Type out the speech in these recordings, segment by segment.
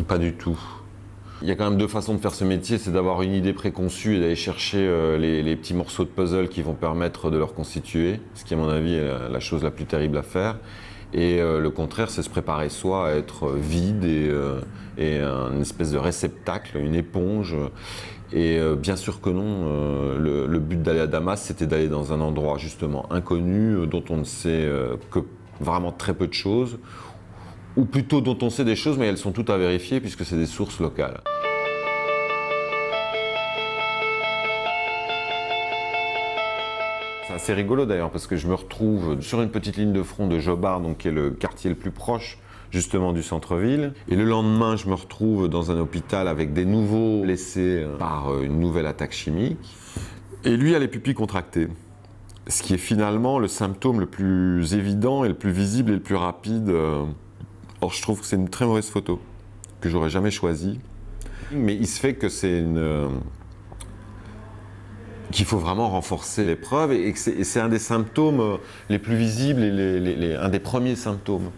Pas du tout. Il y a quand même deux façons de faire ce métier, c'est d'avoir une idée préconçue et d'aller chercher les petits morceaux de puzzle qui vont permettre de le reconstituer, ce qui à mon avis est la chose la plus terrible à faire. Et le contraire, c'est se préparer soi à être vide et une espèce de réceptacle, une éponge. Et bien sûr que non, le but d'aller à Damas, c'était d'aller dans un endroit justement inconnu, dont on ne sait que vraiment très peu de choses, ou plutôt dont on sait des choses, mais elles sont toutes à vérifier puisque c'est des sources locales. C'est assez rigolo d'ailleurs parce que je me retrouve sur une petite ligne de front de Jobard, donc qui est le quartier le plus proche justement du centre-ville. Et le lendemain, je me retrouve dans un hôpital avec des nouveaux blessés par une nouvelle attaque chimique. Et lui a les pupilles contractées. Ce qui est finalement le symptôme le plus évident et le plus visible et le plus rapide. Or, je trouve que c'est une très mauvaise photo, que j'aurais jamais choisie. Mais il se fait que qu'il faut vraiment renforcer les preuves et c'est un des symptômes les plus visibles et un des premiers symptômes.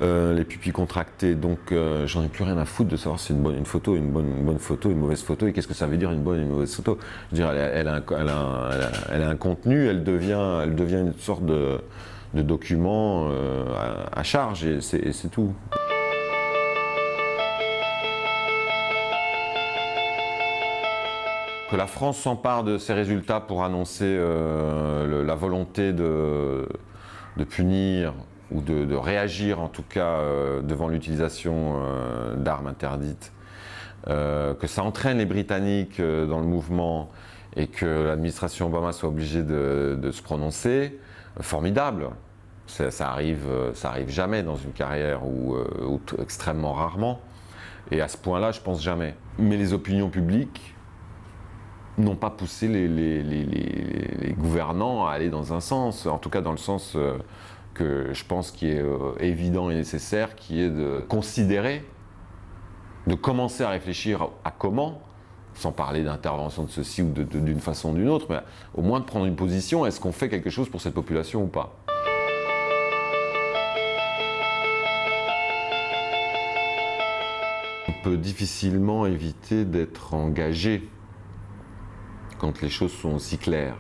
Les pupilles contractées, donc j'en ai plus rien à foutre de savoir si c'est une photo, une bonne photo, une mauvaise photo, et qu'est-ce que ça veut dire une bonne et une mauvaise photo. Je veux dire, elle a un contenu, elle devient une sorte de document à charge, et c'est tout. Que la France s'empare de ces résultats pour annoncer la volonté de punir ou de réagir en tout cas devant l'utilisation d'armes interdites, que ça entraîne les Britanniques dans le mouvement et que l'administration Obama soit obligée de se prononcer, formidable. Ça arrive jamais dans une carrière ou extrêmement rarement. Et à ce point-là, je pense jamais. Mais les opinions publiques n'ont pas poussé les gouvernants à aller dans un sens, en tout cas dans le sens que je pense qui est évident et nécessaire, qui est de considérer, de commencer à réfléchir à comment, sans parler d'intervention de ceci ou d'une façon ou d'une autre, mais au moins de prendre une position, est-ce qu'on fait quelque chose pour cette population ou pas ? On peut difficilement éviter d'être engagé quand les choses sont aussi claires.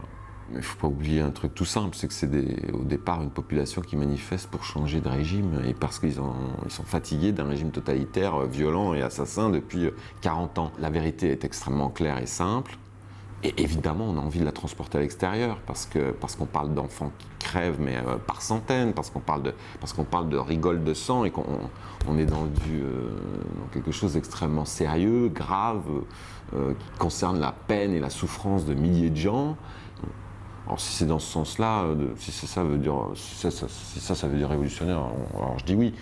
Mais il ne faut pas oublier un truc tout simple, c'est que c'est au départ une population qui manifeste pour changer de régime et parce qu'ils sont fatigués d'un régime totalitaire, violent et assassin depuis 40 ans. La vérité est extrêmement claire et simple. Et évidemment, on a envie de la transporter à l'extérieur parce qu'on parle d'enfants qui crèvent, mais par centaines, parce qu'on parle de rigole de sang et qu'on est dans quelque chose d'extrêmement sérieux, grave, qui concerne la peine et la souffrance de milliers de gens. Alors si c'est dans ce sens-là, si ça veut dire révolutionnaire, alors je dis oui.